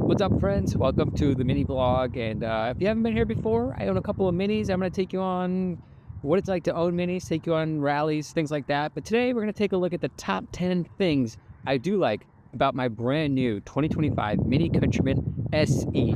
What's up, friends? Welcome to the mini vlog. And if you haven't been here before, I own a couple of minis. I'm going to take you on what it's like to own minis, take you on rallies, things like that. But today we're going to take a look at the top 10 things I do like about my brand new 2025 Mini Countryman SE.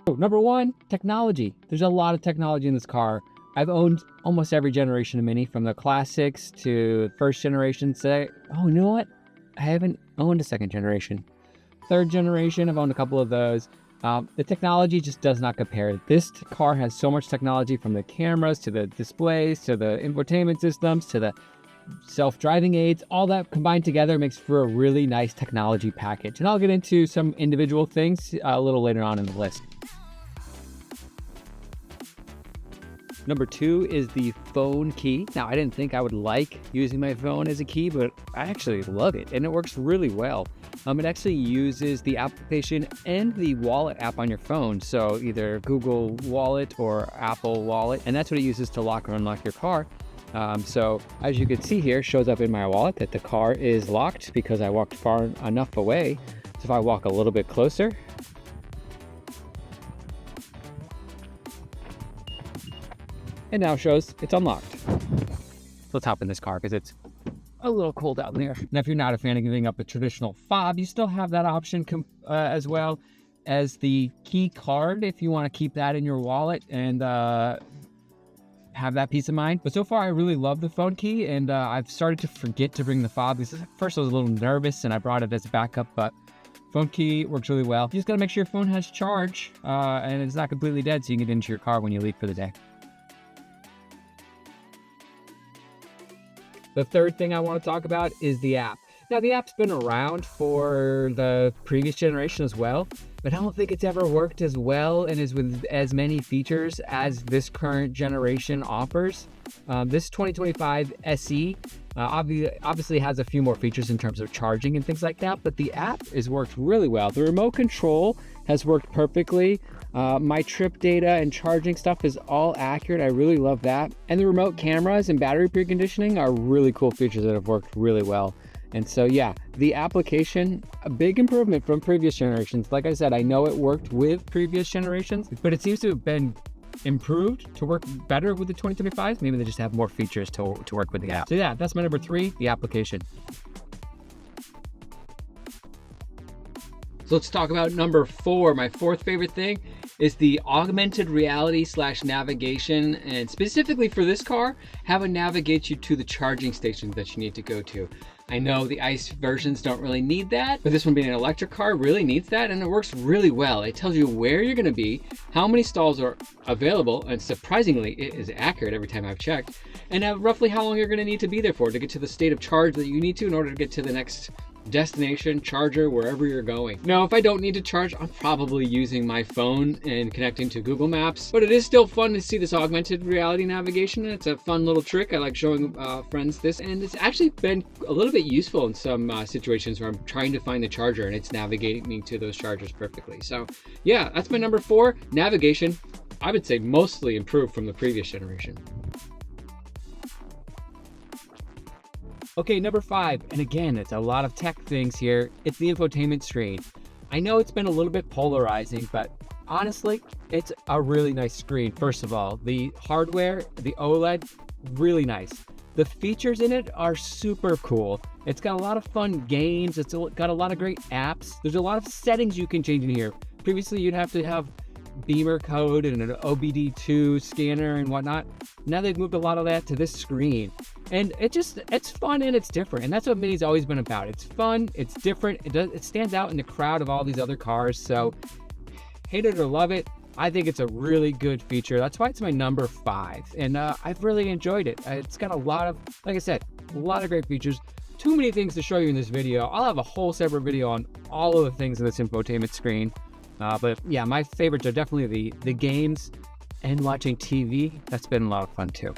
So, number one, technology. There's a lot of technology in this car. I've owned almost every generation of Mini, from the classics to first generation. Oh, you know what? I haven't owned a second generation. Third generation, I've owned a couple of those. The technology just does not compare. This car has so much technology, from the cameras to the displays to the infotainment systems to the self-driving aids. All that combined together makes for a really nice technology package. And I'll get into some individual things a little later on in the list. Number two is the phone key. Now, I didn't think I would like using my phone as a key, but I actually love it, and it works really well. It actually uses the application and the wallet app on your phone, so either Google Wallet or Apple Wallet, and that's what it uses to lock or unlock your car. So as you can see here, it shows up in my wallet that the car is locked because I walked far enough away. So if I walk a little bit closer, it now shows it's unlocked. Let's hop in this car because it's a little cold out there. Now, if you're not a fan of giving up a traditional fob, you still have that option as well as the key card if you want to keep that in your wallet and have that peace of mind. But so far, I really love the phone key, and I've started to forget to bring the fob because at first I was a little nervous and I brought it as a backup, but phone key works really well. You just gotta make sure your phone has charge and it's not completely dead, so you can get into your car when you leave for the day. The third thing I want to talk about is the app. Now, the app's been around for the previous generation as well, but I don't think it's ever worked as well and is with as many features as this current generation offers. This 2025 SE obviously has a few more features in terms of charging and things like that, but the app has worked really well. The remote control has worked perfectly. My trip data and charging stuff is all accurate. I really love that. And the remote cameras and battery preconditioning are really cool features that have worked really well. And so, yeah, the application, a big improvement from previous generations. Like I said, I know it worked with previous generations, but it seems to have been improved to work better with the 2025. Maybe they just have more features to work with the app. So yeah, that's my number three, the application. So let's talk about number four. My fourth favorite thing is the augmented reality / navigation, and specifically for this car, how it navigates you to the charging stations that you need to go to. I know the ICE versions don't really need that, but this one being an electric car really needs that, and it works really well. It tells you where you're going to be, how many stalls are available, and surprisingly, it is accurate every time I've checked, and roughly how long you're going to need to be there for to get to the state of charge that you need to in order to get to the next destination, charger, wherever you're going. Now, if I don't need to charge, I'm probably using my phone and connecting to Google Maps, but it is still fun to see this augmented reality navigation. It's a fun little trick. I like showing friends this, and it's actually been a little bit useful in some situations where I'm trying to find the charger and it's navigating me to those chargers perfectly. So yeah, that's my number four. Navigation, I would say mostly improved from the previous generation. Okay, number five, and again, it's a lot of tech things here. It's the infotainment screen. I know it's been a little bit polarizing, but honestly, it's a really nice screen. First of all, the hardware, the OLED, really nice. The features in it are super cool. It's got a lot of fun games. It's got a lot of great apps. There's a lot of settings you can change in here. Previously, you'd have to have Beamer code and an OBD2 scanner and whatnot. Now they've moved a lot of that to this screen, and it's fun and it's different, and that's what Mini's always been about. It's fun, it's different, it stands out in the crowd of all these other cars. So hate it or love it, I think it's a really good feature. That's why it's my number five, and I've really enjoyed it. It's got a lot of, like I said, a lot of great features. Too many things to show you in this video. I'll have a whole separate video on all of the things in this infotainment screen. But yeah, my favorites are definitely the games and watching TV. That's been a lot of fun too.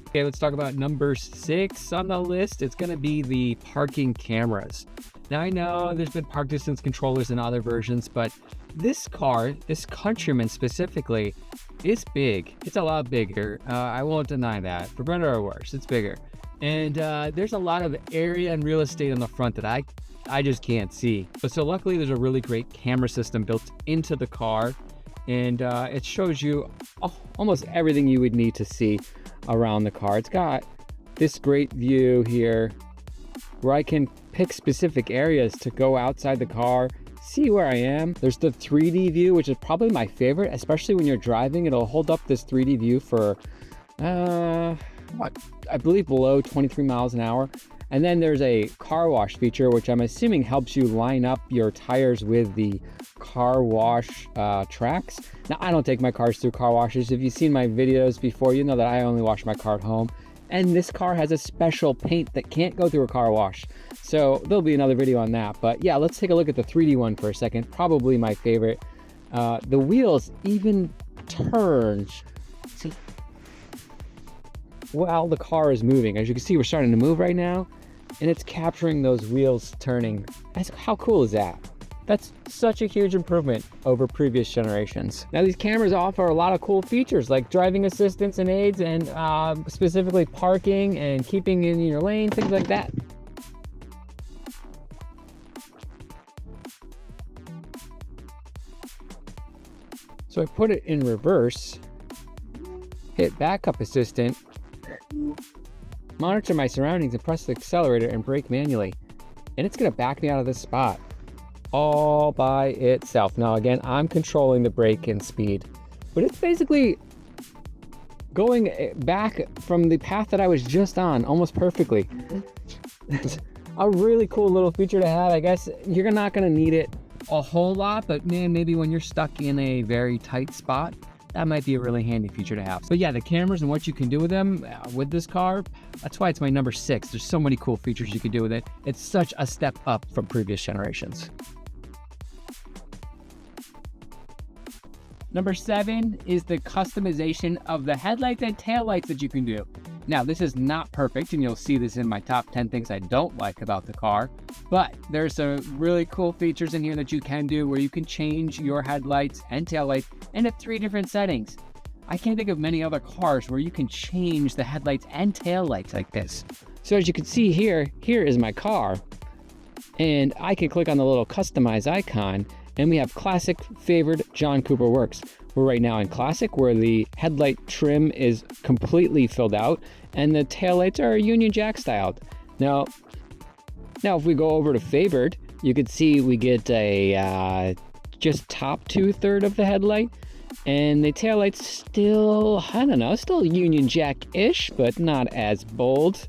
Okay, let's talk about number 6 on the list. It's going to be the parking cameras. Now I know there's been park distance controllers in other versions, but this car, this Countryman specifically, is big. It's a lot bigger. I won't deny that. For better or worse, it's bigger. And there's a lot of area and real estate on the front that I just can't see. But so luckily there's a really great camera system built into the car, and it shows you almost everything you would need to see around the car. It's got this great view here where I can pick specific areas to go outside the car, see where I am. There's the 3D view, which is probably my favorite, especially when you're driving. It'll hold up this 3D view for I believe below 23 miles an hour. And then there's a car wash feature, which I'm assuming helps you line up your tires with the car wash tracks. Now, I don't take my cars through car washes. If you've seen my videos before, you know that I only wash my car at home. And this car has a special paint that can't go through a car wash. So there'll be another video on that. But yeah, let's take a look at the 3D one for a second. Probably my favorite. The wheels even turn. See, while the car is moving. As you can see, we're starting to move right now, and it's capturing those wheels turning. How cool is that? That's such a huge improvement over previous generations. Now, these cameras offer a lot of cool features like driving assistance and aids, and specifically parking and keeping in your lane, things like that. So I put it in reverse, hit backup assistant, monitor my surroundings, and press the accelerator and brake manually. And it's gonna back me out of this spot all by itself. Now again, I'm controlling the brake and speed, but it's basically going back from the path that I was just on almost perfectly. It's a really cool little feature to have. I guess you're not gonna need it a whole lot, but man, maybe when you're stuck in a very tight spot, that might be a really handy feature to have. But yeah, the cameras and what you can do with them with this car, that's why it's my number 6. There's so many cool features you can do with it. It's such a step up from previous generations. Number 7 is the customization of the headlights and taillights that you can do. Now, this is not perfect, and you'll see this in my top 10 things I don't like about the car, but there's some really cool features in here that you can do where you can change your headlights and taillights into 3 different settings. I can't think of many other cars where you can change the headlights and taillights like this. So as you can see here is my car, and I can click on the little customize icon, and we have classic, favored, John Cooper Works. We're right now in classic, where the headlight trim is completely filled out and the taillights are Union Jack styled. Now if we go over to favored, you can see we get a just top 2/3 of the headlight, and the taillights still, I don't know, still Union Jack-ish, but not as bold.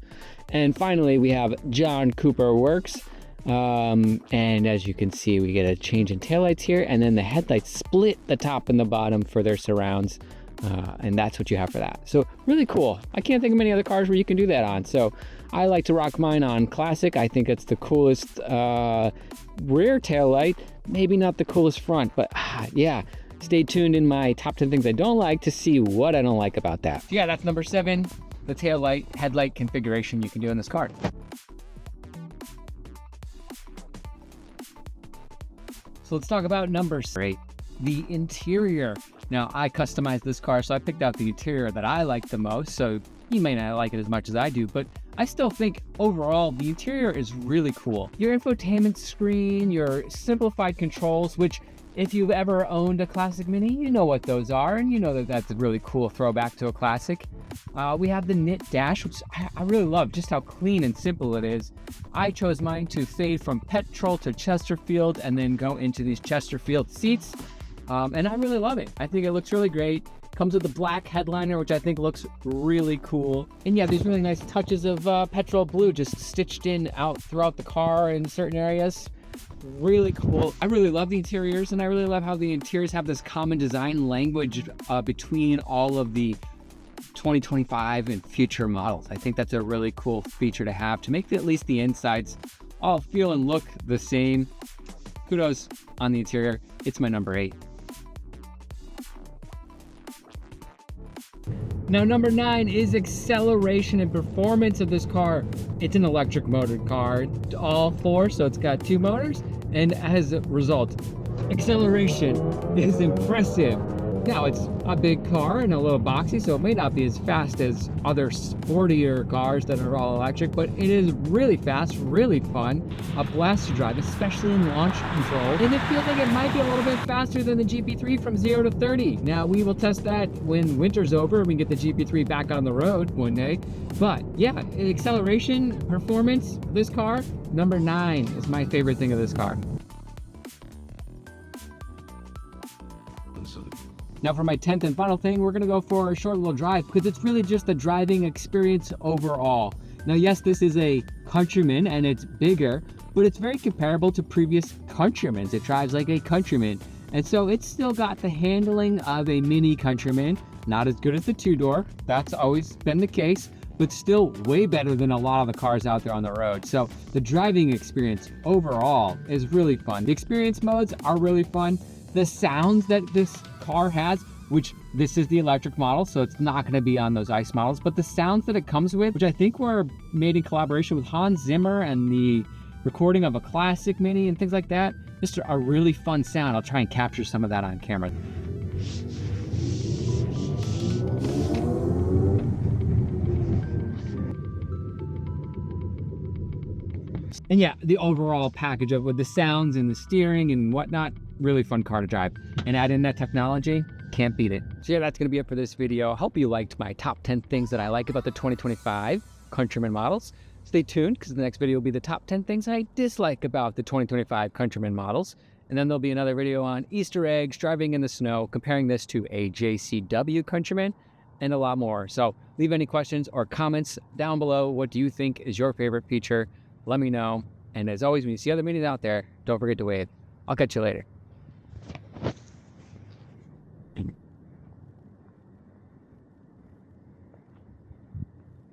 And finally, we have John Cooper Works. And as you can see, we get a change in taillights here, and then the headlights split the top and the bottom for their surrounds, and that's what you have for that. So really cool. I can't think of many other cars where you can do that on. So I like to rock mine on classic. I think it's the coolest rear taillight, maybe not the coolest front, but yeah. Stay tuned in my top 10 things I don't like to see what I don't like about that. Yeah, that's number 7, the taillight headlight configuration you can do in this car. So let's talk about number 8, the interior. Now, I customized this car, so I picked out the interior that I like the most. So you may not like it as much as I do, but I still think overall the interior is really cool. Your infotainment screen, your simplified controls, which if you've ever owned a classic Mini, you know what those are, and you know that that's a really cool throwback to a classic. We have the knit dash, which I really love just how clean and simple it is. I chose mine to fade from petrol to Chesterfield and then go into these Chesterfield seats, and I really love it. I think it looks really great. Comes with the black headliner, which I think looks really cool. And yeah, these really nice touches of petrol blue just stitched in out throughout the car in certain areas. Really cool. I really love the interiors, and I really love how the interiors have this common design language between all of the 2025 and future models. I think that's a really cool feature to have, to make at least the insides all feel and look the same. Kudos on the interior. It's my number 8. Now, number 9 is acceleration and performance of this car. It's an electric motored car, all four, so it's got 2 motors, and as a result, acceleration is impressive. Now, it's a big car and a little boxy, so it may not be as fast as other sportier cars that are all electric, but it is really fast, really fun, a blast to drive, especially in launch control. And it feels like it might be a little bit faster than the GP3 from 0 to 30. Now, we will test that when winter's over and we get the GP3 back on the road one day. But yeah, acceleration, performance, this car, number 9 is my favorite thing of this car. Now for my 10th and final thing, we're gonna go for a short little drive because it's really just the driving experience overall. Now yes, this is a Countryman and it's bigger, but it's very comparable to previous Countrymans. It drives like a Countryman. And so it's still got the handling of a Mini Countryman, not as good as the 2-door, that's always been the case, but still way better than a lot of the cars out there on the road. So the driving experience overall is really fun. The experience modes are really fun. The sounds that this car has, which this is the electric model, so it's not going to be on those ICE models, but the sounds that it comes with, which I think were made in collaboration with Hans Zimmer and the recording of a classic Mini and things like that, just a really fun sound. I'll try and capture some of that on camera. And yeah, the overall package of with the sounds and the steering and whatnot, really fun car to drive. And add in that technology, can't beat it. So yeah, that's gonna be it for this video. I hope you liked my top 10 things that I like about the 2025 Countryman models. Stay tuned, because the next video will be the top 10 things I dislike about the 2025 Countryman models. And then there'll be another video on Easter eggs, driving in the snow, comparing this to a JCW Countryman, and a lot more. So leave any questions or comments down below. What do you think is your favorite feature? Let me know. And as always, when you see other minis out there, don't forget to wave. I'll catch you later.